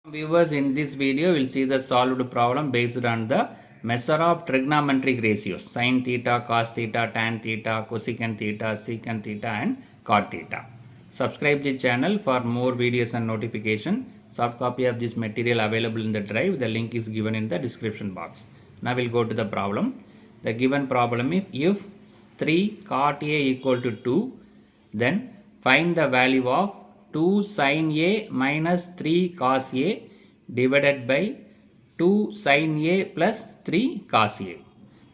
Viewers, in this video we'll see the solved problem based on the measure of trigonometric ratios sin theta, cos theta, tan theta, cosecant theta, secant theta and cot theta. Subscribe the channel for more videos and notification. Soft copy of this material available in the drive. The link is given in the description box. Now we'll go to the problem. The given problem is if 3 cot A equal to 2, then find the value of 2 sin A minus 3 cos A divided by 2 sin A plus 3 cos A.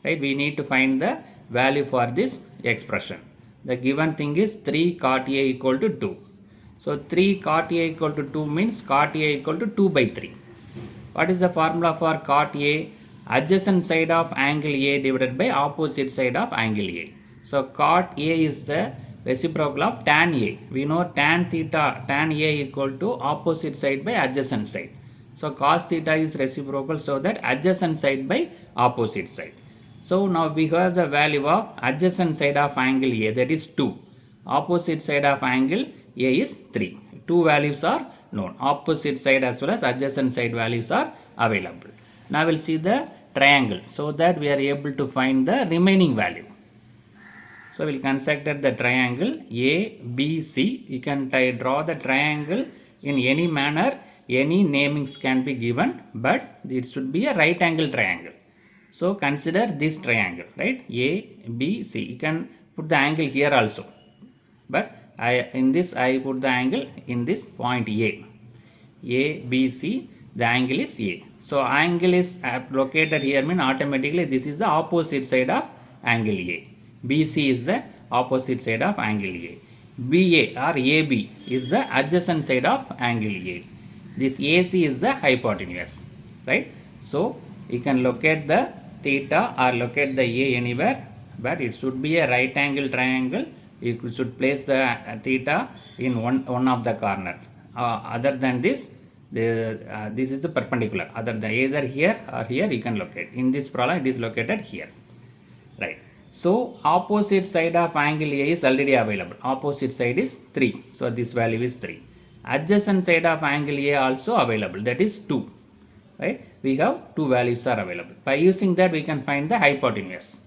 Right? We need to find the value for this expression. The given thing is 3 cot A equal to 2. So 3 cot A equal to 2 means cot A equal to 2 by 3. What is the formula for cot A? Adjacent side of angle A divided by opposite side of angle A. So cot A is the reciprocal of tan A. We know tan theta, tan A equal to opposite side by adjacent side. So cos theta is reciprocal, so that adjacent side by opposite side. So now we have the value of adjacent side of angle A, that is 2. Opposite side of angle A is 3. Two values are known. Opposite side as well as adjacent side values are available. Now we'll see the triangle so that we are able to find the remaining value. So we'll construct the triangle ABC. You can draw the triangle in any manner. Any namings can be given, but it should be a right angle triangle. So consider this triangle, right? ABC. You can put the angle here also, but in this I put the angle in this point A. ABC. The angle is A. So angle is located here, means automatically this is the opposite side of angle A. BC is the opposite side of angle A. BA or AB is the adjacent side of angle A. This AC is the hypotenuse, right? So you can locate the theta or locate the A anywhere, but it should be a right angle triangle. You should place the theta in one of the corner. Other than this, this is the perpendicular. Other than either here or here, you can locate. In this problem, it is located here, right? So opposite side of angle A is already available. Opposite side is 3. So this value is 3. Adjacent side of angle A also available. That is 2. Right? We have 2 values are available. By using that we can find the hypotenuse.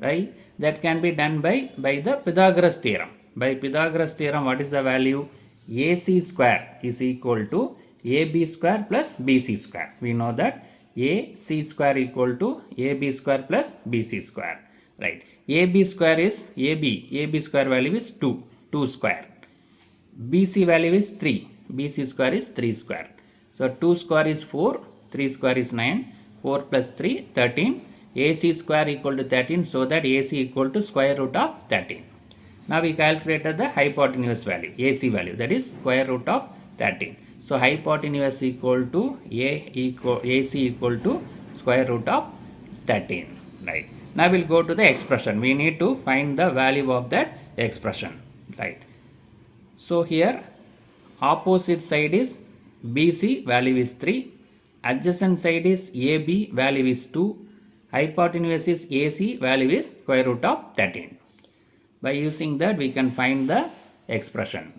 Right? That can be done by the Pythagoras theorem. By Pythagoras theorem, what is the value? AC square is equal to AB square plus BC square. We know that AC square equal to AB square plus BC square. Right. AB square is AB square value is 2 square. BC value is 3. BC square is 3 square. So 2 square is 4, 3 square is 9, 4 plus 3, 13. AC square equal to 13, so that AC equal to square root of 13. Now we calculated the hypotenuse value, AC value, that is square root of 13. So hypotenuse equal to AC equal to square root of 13. Right. Now we'll go to the expression. We need to find the value of that expression. Right. So here opposite side is BC, value is 3. Adjacent side is AB, value is 2. Hypotenuse is AC, value is square root of 13. By using that we can find the expression.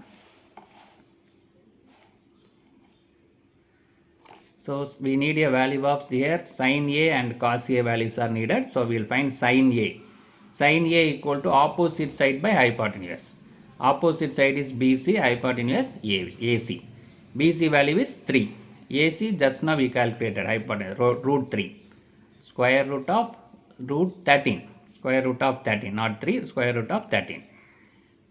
So we need a value of here sin A and cos A values are needed. So we will find sin A. Sin A equal to opposite side by hypotenuse. Opposite side is BC, hypotenuse AC. BC value is 3. AC just now we calculated hypotenuse root 3. Square root of root 13. Square root of 13, not 3, square root of 13.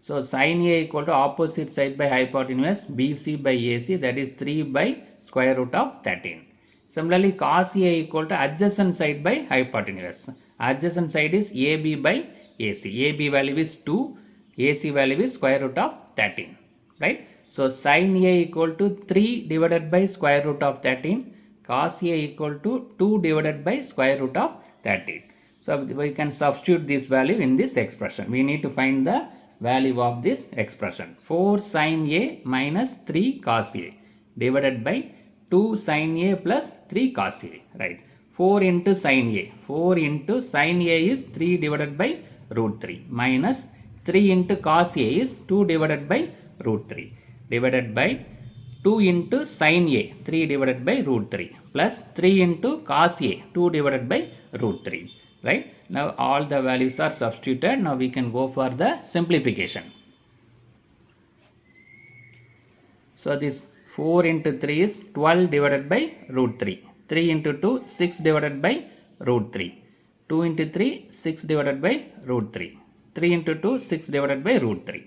So sin A equal to opposite side by hypotenuse BC by AC, that is 3 by square root of 13. Similarly, cos A equal to adjacent side by hypotenuse. Adjacent side is AB by AC. AB value is 2. AC value is square root of 13. Right? So sin A equal to 3 divided by square root of 13. Cos A equal to 2 divided by square root of 13. So we can substitute this value in this expression. We need to find the value of this expression. 4 sin A minus 3 cos A divided by 2 sin A plus 3 cos A. Right. 4 into sin A. 4 into sin A is 3 divided by root 3 minus 3 into cos A is 2 divided by root 3 divided by 2 into sin A 3 divided by root 3 plus 3 into cos A 2 divided by root 3. Right? Now all the values are substituted. Now we can go for the simplification. So this 4 into 3 is 12 divided by root 3. 3 into 2 6 divided by root 3. 2 into 3 6 divided by root 3. 3 into 2 6 divided by root 3.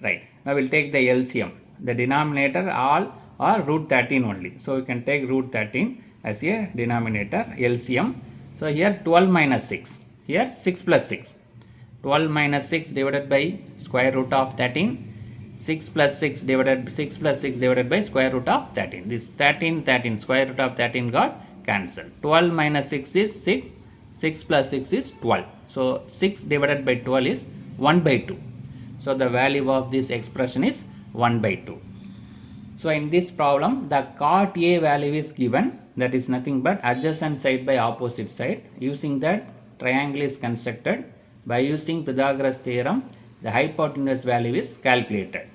Right. Now we'll take the LCM. The denominator all are root 13 only. So we can take root 13 as a denominator LCM. So here 12 minus 6. Here 6 plus 6. 12 minus 6 divided by square root of 13. 6 plus 6 divided by square root of 13. This 13 square root of 13 got cancelled. 12 minus 6 is 6. 6 plus 6 is 12. So 6 divided by 12 is 1 by 2. So the value of this expression is 1 by 2. So in this problem the cot A value is given, that is nothing but adjacent side by opposite side. Using that triangle is constructed. By using Pythagoras theorem the hypotenuse value is calculated.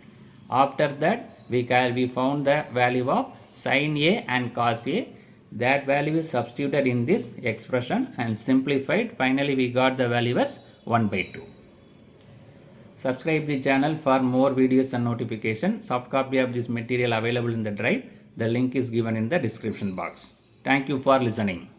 After that we found the value of sin A and cos A. That value is substituted in this expression and simplified. Finally we got the value as 1 by 2. Subscribe the channel for more videos and notifications. Soft copy of this material available in the drive. The link is given in the description box. Thank you for listening.